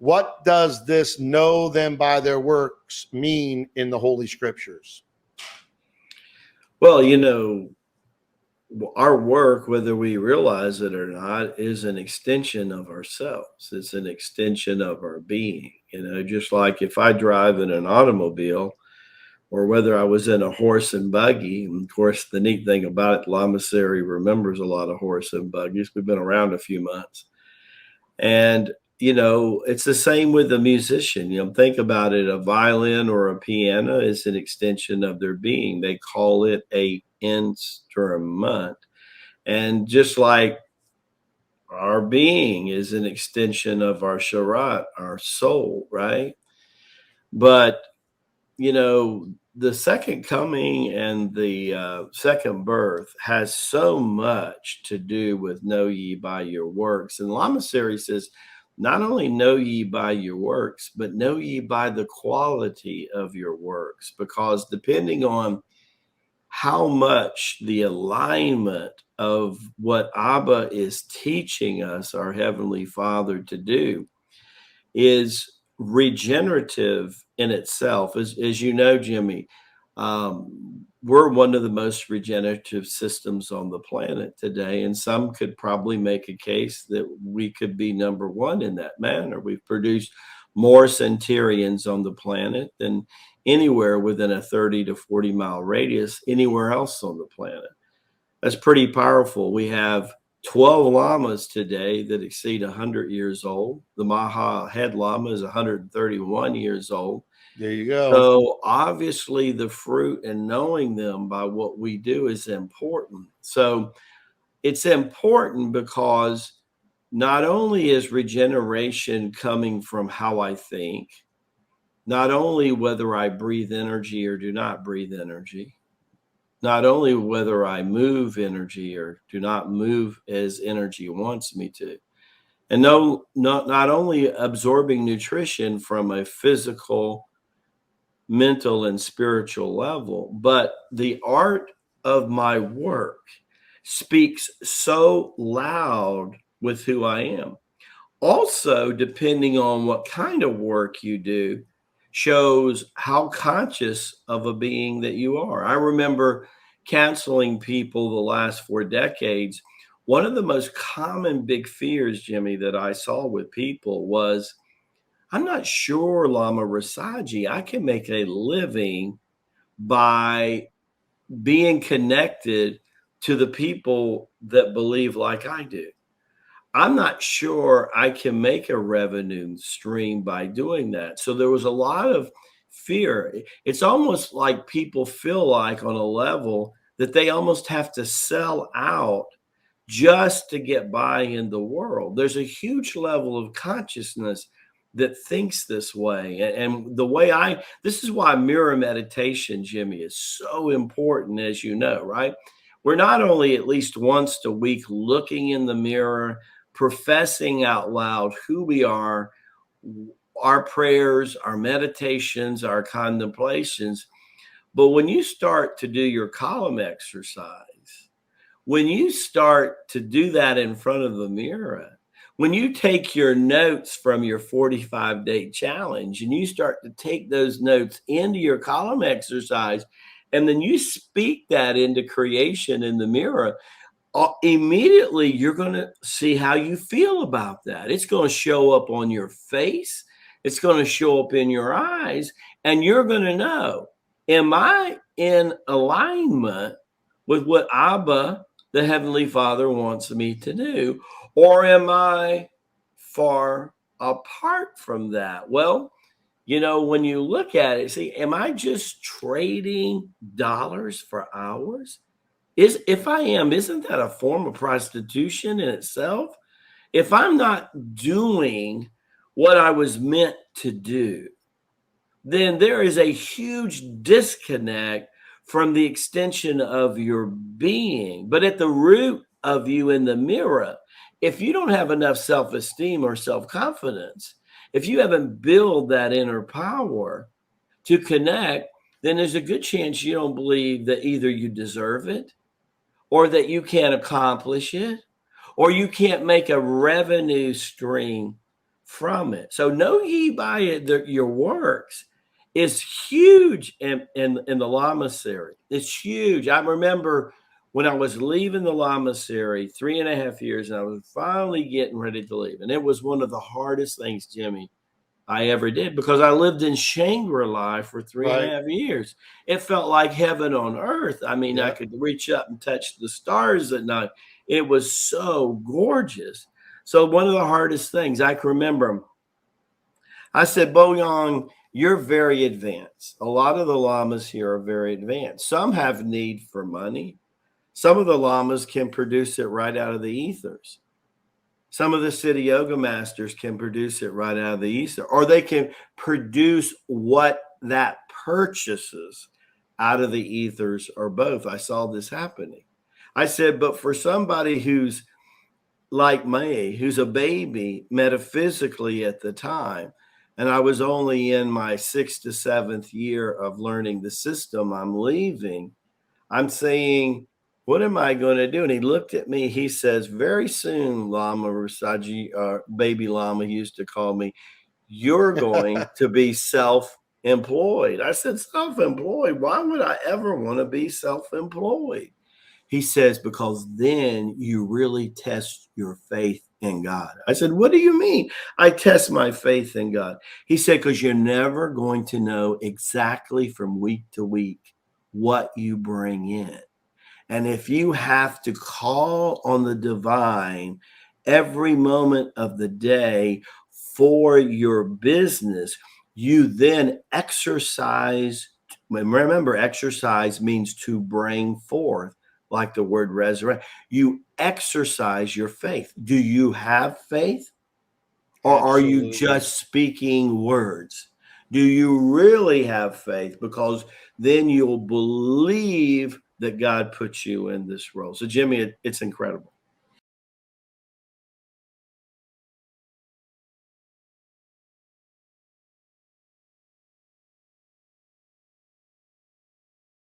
What does this know them by their works mean in the Holy Scriptures? Well, our work, whether we realize it or not, is an extension of ourselves. It's an extension of our being. Just like if I drive in an automobile, or whether I was in a horse and buggy. And of course, the neat thing about it, Lama remembers a lot of horse and buggies. We've been around a few months. And, it's the same with a musician. Think about it. A violin or a piano is an extension of their being. They call it a instrument. And just like our being is an extension of our sharat, our soul, right? But, the second coming and the second birth has so much to do with know ye by your works. And Lama says, not only know ye by your works, but know ye by the quality of your works, because depending on how much the alignment of what Abba is teaching us, our Heavenly Father, to do is regenerative in itself. As you know, Jimmy, we're one of the most regenerative systems on the planet today. And some could probably make a case that we could be number one in that manner. We've produced more centurions on the planet than anywhere within a 30 to 40 mile radius anywhere else on the planet. That's pretty powerful. We have 12 llamas today that exceed 100 years old. The Maha head llama is 131 years old. There you go. So obviously the fruit and knowing them by what we do is important. So it's important because not only is regeneration coming from how I think, not only whether I breathe energy or do not breathe energy, not only whether I move energy or do not move as energy wants me to, and not only absorbing nutrition from a physical, mental, and spiritual level, but the art of my work speaks so loud with who I am. Also, depending on what kind of work you do, shows how conscious of a being that you are. I remember counseling people the last 4 decades. One of the most common big fears, Jimmy, that I saw with people was, I'm not sure, Lama Rasaji, I can make a living by being connected to the people that believe like I do. I'm not sure I can make a revenue stream by doing that. So there was a lot of fear. It's almost like people feel like on a level that they almost have to sell out just to get by in the world. There's a huge level of consciousness that thinks this way. And this is why mirror meditation, Jimmy, is so important, as you know, right? We're not only at least once a week looking in the mirror, professing out loud who we are, our prayers, our meditations, our contemplations. But when you start to do your column exercise, when you start to do that in front of the mirror, when you take your notes from your 45-day challenge and you start to take those notes into your column exercise, and then you speak that into creation in the mirror, immediately you're going to see how you feel about that. It's going to show up on your face. It's going to show up in your eyes, and you're going to know, am I in alignment with what Abba, the Heavenly Father, wants me to do? Or am I far apart from that? Well, when you look at it, see, am I just trading dollars for hours? If I am, isn't that a form of prostitution in itself? If I'm not doing what I was meant to do, then there is a huge disconnect from the extension of your being. But at the root of you in the mirror, if you don't have enough self-esteem or self-confidence, if you haven't built that inner power to connect, then there's a good chance you don't believe that either you deserve it, or that you can't accomplish it, or you can't make a revenue stream from it. So know ye by it your works is huge in the Lama series. It's huge. I remember when I was leaving the Lama series 3.5 years, and I was finally getting ready to leave. And it was one of the hardest things, Jimmy, I ever did, because I lived in Shangri-La for 3.5 years. It felt like heaven on earth. I mean, I could reach up and touch the stars at night. It was so gorgeous. So one of the hardest things I can remember, I said, Boyong, you're very advanced. A lot of the lamas here are very advanced. Some have need for money. Some of the lamas can produce it right out of the ethers. Some of the city yoga masters can produce it right out of the ether, or they can produce what that purchases out of the ethers, or both. I saw this happening. I said, but for somebody who's like me, who's a baby metaphysically at the time, and I was only in my 6th to 7th year of learning the system, I'm leaving, I'm saying, what am I going to do? And he looked at me. He says, very soon, Lama Rasaji, baby Lama, he used to call me, you're going to be self-employed. I said, self-employed? Why would I ever want to be self-employed? He says, because then you really test your faith in God. I said, what do you mean I test my faith in God? He said, because you're never going to know exactly from week to week what you bring in. And if you have to call on the divine every moment of the day for your business, you then exercise. Remember, exercise means to bring forth, like the word resurrect. You exercise your faith. Do you have faith? Or are you just speaking words? Do you really have faith? Because then you'll believe that God put you in this role. So, Jimmy, it's incredible.